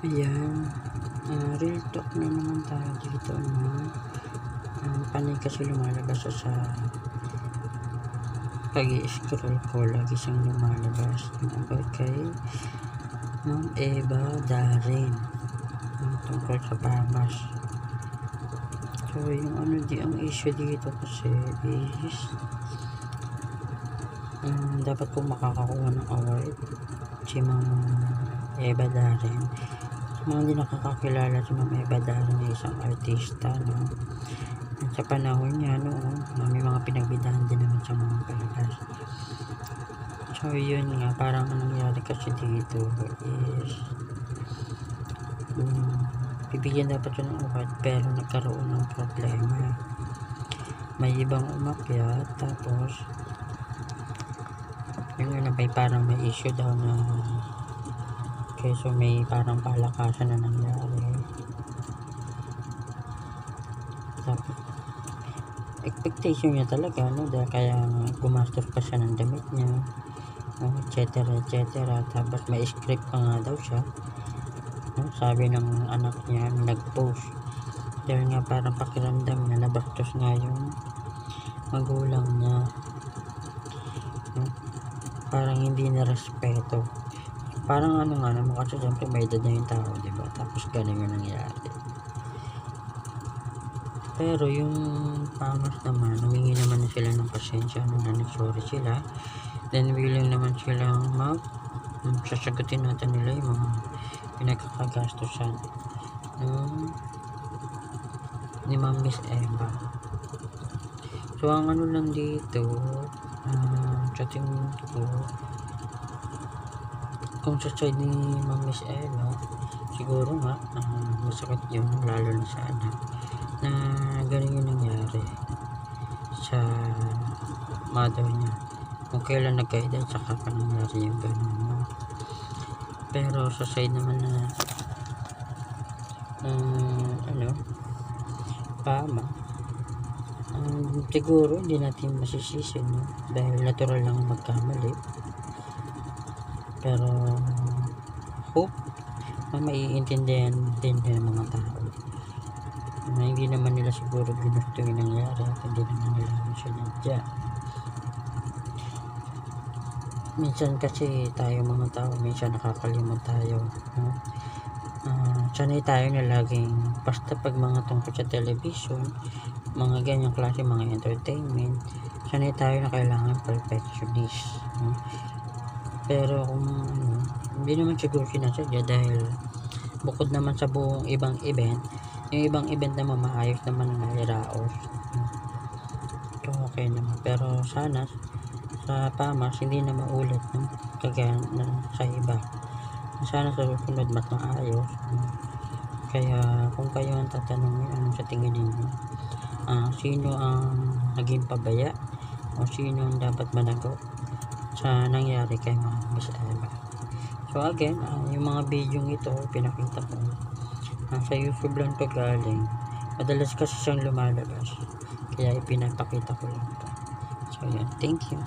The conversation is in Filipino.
Ayan, real talk na naman tayo dito, no? Panay kasi lumalabas sa pag-i-scroll ko, lagi siyang lumalabas about kay Ma'am Eva Darren, tungkol sa PAMAS. So yung ang issue dito kasi is dapat po makakakuha ng award si Ma'am Eva Darren. Mga hindi nakakakilala si Ma'am Eva Darren na isang artista, no? At sa panahon niya noon, may mga pinagbidahan din naman sa mga palabas. So yun nga, parang nangyari kasi dito is bibigyan dapat siya ng award pero nagkaroon ng problema. May ibang umakyat, tapos yun na may parang may issue daw na so may parang palakasan na nangyari. Tapos expectation niya talaga, no, dahil kaya gumastos pa siya ng damit niya, etc etc. Tapos may script pa nga daw siya, no? Sabi ng anak niya, nag-post dahil nga parang pakiramdam niya nabastos nga yung magulang niya, no? Parang hindi na respeto. Parang ano nga naman kasi siyempre may edad na yung tao, diba? Tapos ganun yung nangyari. Pero yung PAMAS naman, humingi naman na sila ng pasensya, na nag-sorry sila. Then willing naman silang sasagutin natin nila yung mga pinagkakagastusan ni Ma'am Miss Eva. So ang ano lang dito, sa tingin ko, kung sa side ni Ma'am Miss Eva, siguro nga masakit yun, lalo na sa anak, na ganun yung nangyari sa mother niya. Kung kailan nagka-edad, saka pa nangyari yung ganun, no? Pero sa side naman na PAMA, siguro hindi natin masisisi, no? Dahil natural lang magkamali. Pero hope na maiintindihan din ng mga tao na hindi naman nila siguro ginusto yung nangyari at hindi naman nila sinadya. Minsan kasi tayo mga tao, minsan nakakalimot tayo, no? Sanay tayo na laging basta pag mga tungkol sa television, mga ganyang klase, mga entertainment, sanay tayo na kailangan perfectionist, no? Pero kung hindi naman siguro sinasadya, dahil bukod naman sa buong ibang event, yung ibang event naman maayos naman na iraos, so okay naman. Pero sana sa PAMAS hindi na maulit, no? Kagaya na sa iba. Sana sa susunod mas maayos, no? Kaya kung kayo ang tatanungin, ano sa tingin ninyo, sino ang naging pabaya o sino ang dapat managot sa nangyari kay Ma'am Miss Eva? So again, yung mga video ito pinakita ko, sa YouTube lang to galing. Madalas kasi siyang lumalabas, kaya ipinapakita ko lang to. So yan, thank you.